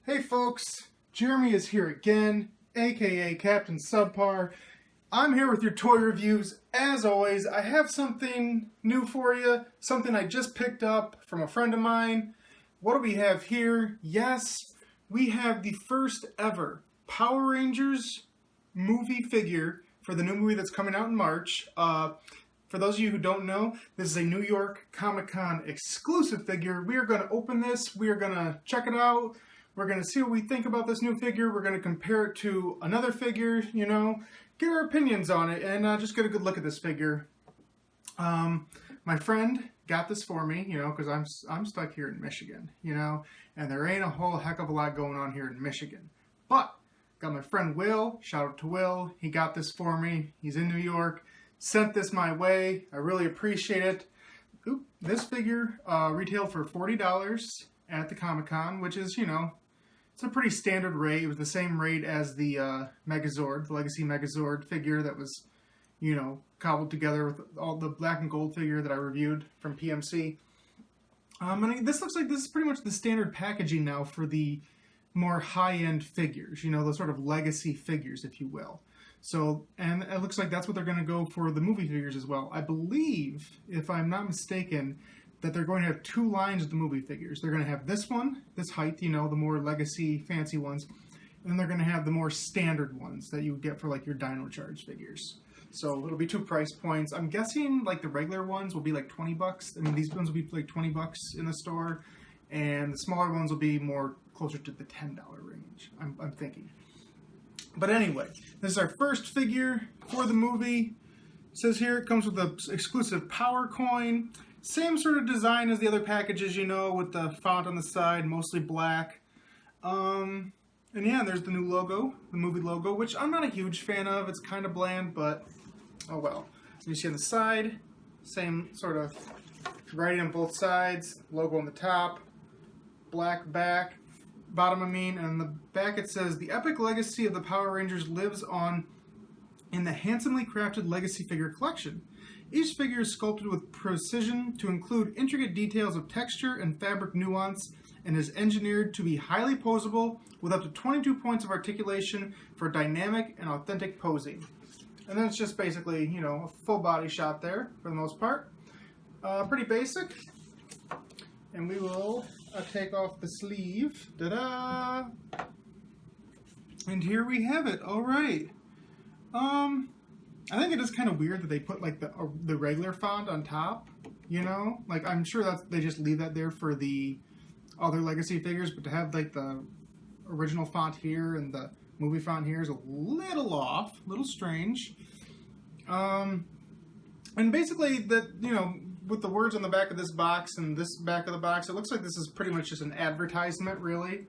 Hey folks, Jeremy is here again, aka Captain Subpar. I'm here with your toy reviews. As always, I have something new for you, something I just picked up from a friend of mine. What do we have here? Yes, we have the first ever Power Rangers movie figure for the new movie that's coming out in March. For those of you who don't know, this is a New York Comic-Con exclusive figure. We are going to open this, we are going to check it out. We're going to see what we think about this new figure. We're going to compare it to another figure, get our opinions on it, and just get a good look at this figure. My friend got this for me, because I'm stuck here in Michigan, and there ain't a whole heck of a lot going on here in Michigan. But got my friend Will, shout out to Will, he got this for me. He's in New York, sent this my way. I really appreciate it. This figure retailed for $40 at the Comic-Con, which is, it's a pretty standard rate. It was the same rate as the Megazord, the Legacy Megazord figure that was, cobbled together with all the black and gold figure that I reviewed from PMC. And this looks like this is pretty much the standard packaging now for the more high-end figures, those sort of legacy figures, if you will. So, and it looks like that's what they're going to go for the movie figures as well. I believe, if I'm not mistaken, that they're going to have two lines of the movie figures. They're going to have this one, this height, the more legacy, fancy ones, and then they're going to have the more standard ones that you would get for like your Dino Charge figures. So it'll be two price points. I'm guessing like the regular ones will be like $20. I mean, these ones will be like $20 in the store, and the smaller ones will be more closer to the $10 range, I'm thinking. But anyway, this is our first figure for the movie. It says here it comes with the exclusive power coin. Same sort of design as the other packages, with the font on the side, mostly black. And yeah, there's the new logo, the movie logo, which I'm not a huge fan of. It's kind of bland, but oh well. So you see on the side, same sort of writing on both sides, logo on the top, black back, bottom and on the back it says, "The epic legacy of the Power Rangers lives on in the handsomely crafted Legacy figure collection. Each figure is sculpted with precision to include intricate details of texture and fabric nuance and is engineered to be highly posable with up to 22 points of articulation for dynamic and authentic posing." And then it's just basically, a full body shot there for the most part. Pretty basic. And we will take off the sleeve. Ta-da! And here we have it. All right. I think it is kind of weird that they put like the regular font on top, Like I'm sure they just leave that there for the other Legacy figures, but to have like the original font here and the movie font here is a little off, a little strange. And basically that, with the words on the back of this box and this back of the box, it looks like this is pretty much just an advertisement, really.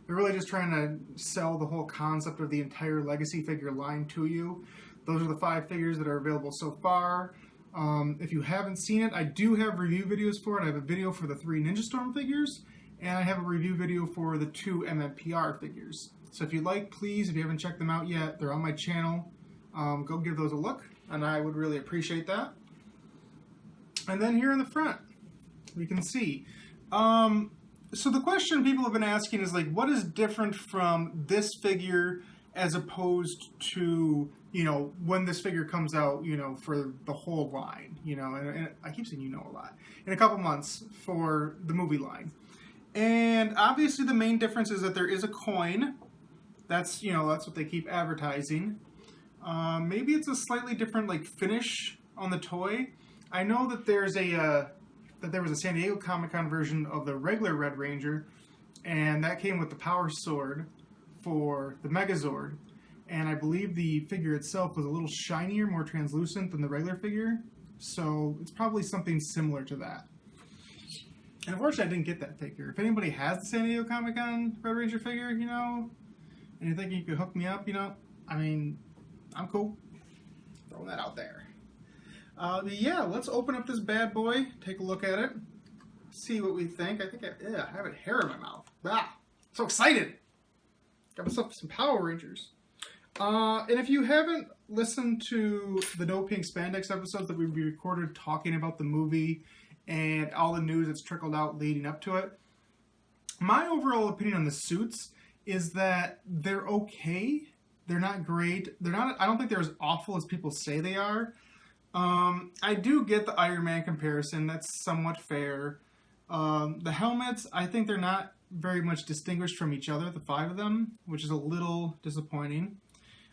They're really just trying to sell the whole concept of the entire Legacy figure line to you. Those are the 5 figures that are available so far. If you haven't seen it, I do have review videos for it. I have a video for the 3 Ninja Storm figures, and I have a review video for the 2 MMPR figures. So if you'd like, please, if you haven't checked them out yet, they're on my channel. Go give those a look, and I would really appreciate that. And then here in the front, we can see. So the question people have been asking is like, what is different from this figure as opposed to, when this figure comes out, for the whole line, and I keep saying a lot, in a couple months for the movie line. And obviously the main difference is that there is a coin. That's, that's what they keep advertising. Maybe it's a slightly different like finish on the toy. I know that there was a San Diego Comic-Con version of the regular Red Ranger, and that came with the Power Sword for the Megazord. And I believe the figure itself was a little shinier, more translucent than the regular figure. So it's probably something similar to that. And unfortunately, I didn't get that figure. If anybody has the San Diego Comic-Con Red Ranger figure, and you think you could hook me up, I'm cool. Throwing that out there. Yeah, let's open up this bad boy, take a look at it, see what we think. I think I have a hair in my mouth. Ah, so excited. Got myself some Power Rangers. And if you haven't listened to the No Pink Spandex episodes that we recorded talking about the movie and all the news that's trickled out leading up to it, my overall opinion on the suits is that they're okay. They're not great. They're not. I don't think they're as awful as people say they are. I do get the Iron Man comparison. That's somewhat fair. The helmets, I think they're not very much distinguished from each other, the 5 of them, which is a little disappointing.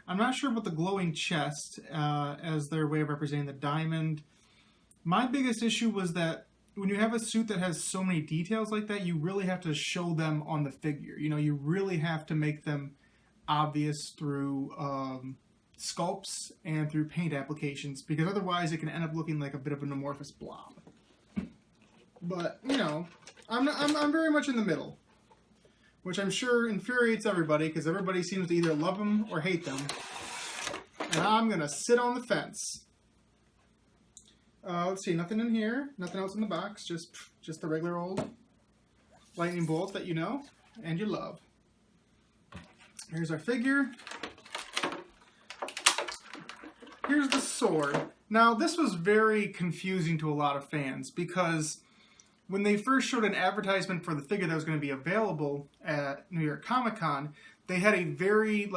I'm not sure about the glowing chest as their way of representing the diamond. My biggest issue was that when you have a suit that has so many details like that, you really have to show them on the figure. You know, you really have to make them obvious through sculpts and through paint applications, because otherwise it can end up looking like a bit of an amorphous blob. But, you know, I'm very much in the middle, which I'm sure infuriates everybody, because everybody seems to either love them or hate them. And I'm going to sit on the fence. Let's see, nothing in here, nothing else in the box, just the regular old lightning bolt that you know and you love. Here's our figure. Here's the sword. Now, this was very confusing to a lot of fans, because when they first showed an advertisement for the figure that was going to be available at New York Comic Con, they had a very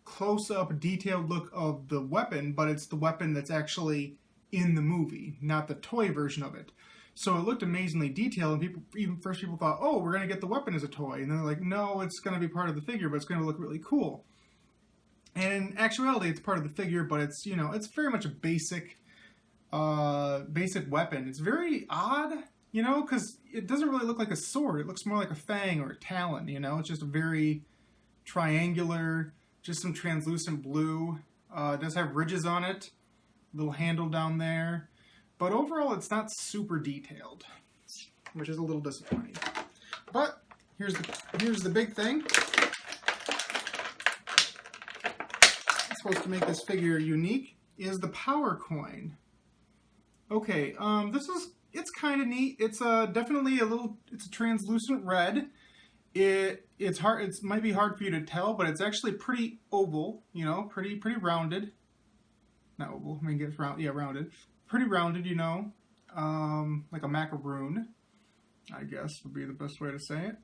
close-up, detailed look of the weapon, but it's the weapon that's actually in the movie, not the toy version of it. So it looked amazingly detailed, and people thought, oh, we're going to get the weapon as a toy. And then they're like, no, it's going to be part of the figure, but it's going to look really cool. And in actuality, it's part of the figure, but it's, you know, it's very much a basic weapon. It's very odd, you know, because it doesn't really look like a sword. It looks more like a fang or a talon, you know. It's just a very triangular, just some translucent blue. It does have ridges on it, little handle down there. But overall, it's not super detailed, which is a little disappointing. But here's the big thing. It's supposed to make this figure unique, is the power coin. Okay, it's kind of neat. It's definitely it's a translucent red. It's hard. It might be hard for you to tell, but it's actually pretty oval. You know, pretty rounded. Not oval. I mean, it's round. Yeah, rounded. Pretty rounded. You know, like a macaroon, I guess would be the best way to say it.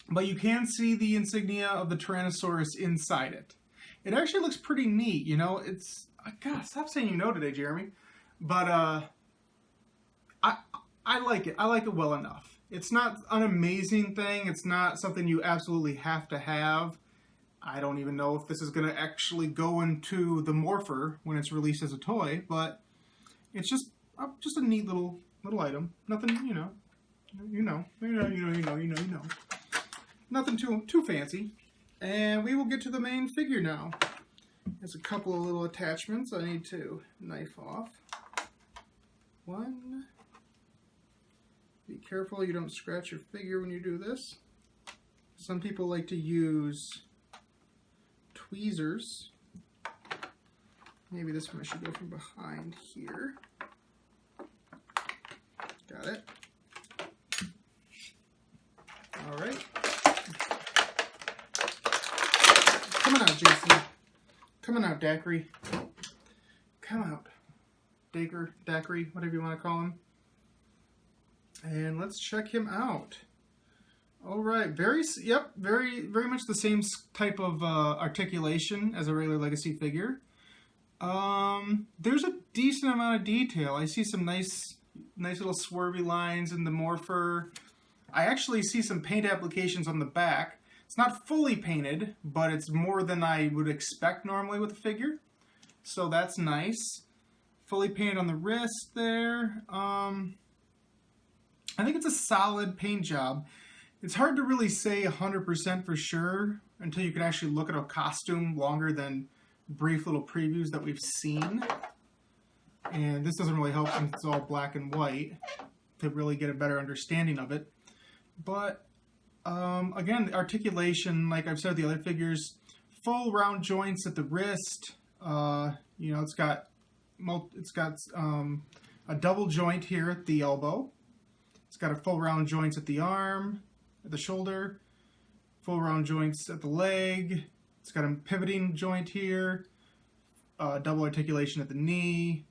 But you can see the insignia of the Tyrannosaurus inside it. It actually looks pretty neat. You know, God, stop saying you know today, Jeremy. But I like it. I like it well enough. It's not an amazing thing. It's not something you absolutely have to have. I don't even know if this is going to actually go into the Morpher when it's released as a toy, but it's just a neat little item. Nothing, you know. Nothing too fancy. And we will get to the main figure now. There's a couple of little attachments I need to knife off. One. Be careful you don't scratch your figure when you do this. Some people like to use tweezers. Maybe this one I should go from behind here. Got it. All right. Come on out, Jason. Come on out, Dacry. Come out. Dacry, whatever you want to call him. And let's check him out. All right, very much the same type of articulation as a regular Legacy figure. There's a decent amount of detail. I see some nice little swervy lines in the Morpher. I actually see some paint applications on the back. It's not fully painted, but it's more than I would expect normally with a figure. So that's nice. Fully painted on the wrist there. I think it's a solid paint job. It's hard to really say 100% for sure until you can actually look at a costume longer than brief little previews that we've seen. And this doesn't really help since it's all black and white to really get a better understanding of it. But again, the articulation, like I've said with the other figures, full round joints at the wrist. You know, it's got a double joint here at the elbow. It's got a full round joints at the arm, at the shoulder, full round joints at the leg. It's got a pivoting joint here, double articulation at the knee,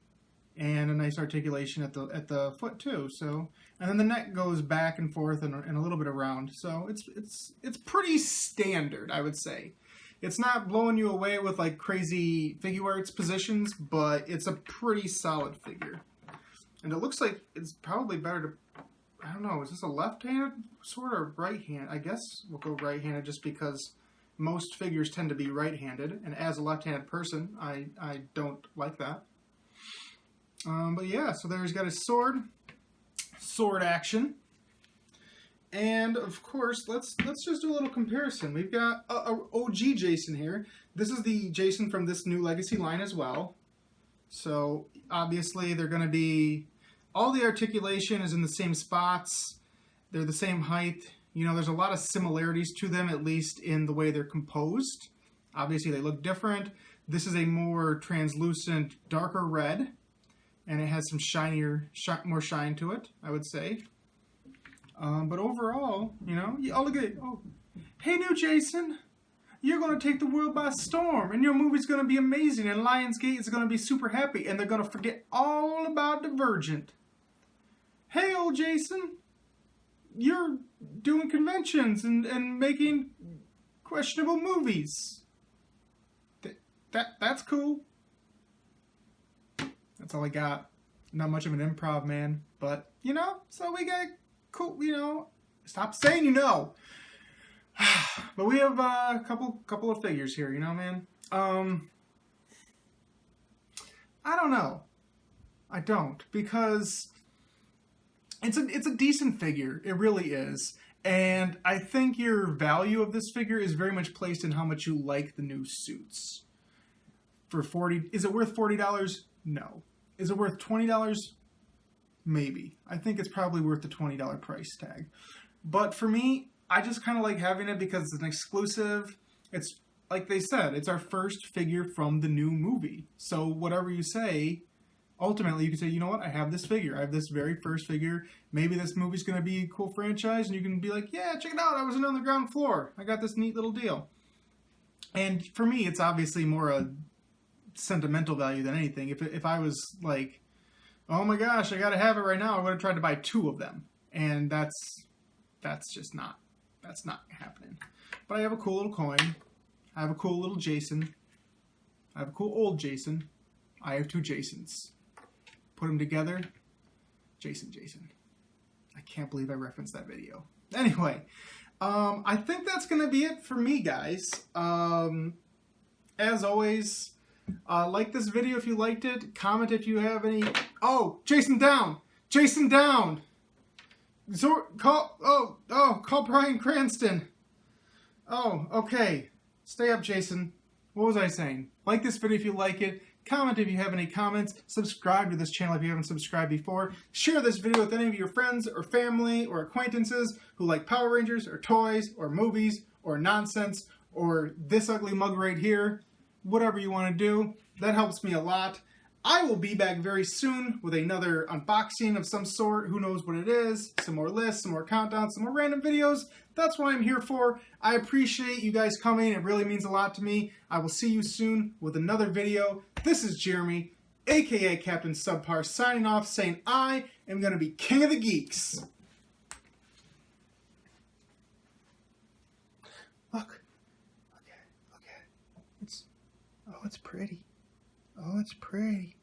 and a nice articulation at the foot too. So, and then the neck goes back and forth and a little bit around. So it's pretty standard, I would say. It's not blowing you away with like crazy figure arts positions, but it's a pretty solid figure. And it looks like it's probably better to, I don't know, is this a left-handed sword or right-handed? I guess we'll go right-handed just because most figures tend to be right-handed, and as a left-handed person, I don't like that. But yeah, so there he's got his sword action. And of course, let's just do a little comparison. We've got a OG Jason here. This is the Jason from this new Legacy line as well. So obviously they're going to be, all the articulation is in the same spots. They're the same height. You know, there's a lot of similarities to them, at least in the way they're composed. Obviously they look different. This is a more translucent, darker red, and it has some more shine to it, I would say. But overall, you know, oh, look at it. Oh, hey, new Jason, you're going to take the world by storm, and your movie's going to be amazing, and Lionsgate is going to be super happy, and they're going to forget all about Divergent. Hey, old Jason, you're doing conventions and making questionable movies. That's cool. That's all I got. Not much of an improv man, but, you know, so we got... cool, you know, stop saying you know. But we have a couple of figures here, you know, man. I don't know. I don't, because it's a decent figure. It really is. And I think your value of this figure is very much placed in how much you like the new suits. For $40, is it worth $40? No. Is it worth $20? Maybe. I think it's probably worth the $20 price tag. But for me, I just kind of like having it because it's an exclusive. It's, like they said, it's our first figure from the new movie. So whatever you say, ultimately you can say, you know what, I have this figure. I have this very first figure. Maybe this movie's going to be a cool franchise, and you can be like, yeah, check it out. I was on the ground floor. I got this neat little deal. And for me, it's obviously more a sentimental value than anything. If I was like, oh my gosh, I gotta have it right now, I would have tried to buy 2 of them. And that's just not happening. But I have a cool little coin. I have a cool little Jason. I have a cool old Jason. I have 2 Jasons. Put them together. Jason. I can't believe I referenced that video. Anyway, I think that's gonna be it for me, guys. As always, like this video if you liked it. Comment if you have any. Oh, Jason down! Jason down! Call Bryan Cranston. Oh, okay. Stay up, Jason. What was I saying? Like this video if you like it. Comment if you have any comments. Subscribe to this channel if you haven't subscribed before. Share this video with any of your friends or family or acquaintances who like Power Rangers or toys or movies or nonsense or this ugly mug right here. Whatever you want to do, that helps me a lot. I will be back very soon with another unboxing of some sort. Who knows what it is? Some more lists, some more countdowns, some more random videos. That's what I'm here for. I appreciate you guys coming. It really means a lot to me. I will see you soon with another video. This is Jeremy, aka Captain Subpar, signing off, saying I am going to be king of the geeks. Look. Look at it. It's pretty. Oh, it's pretty.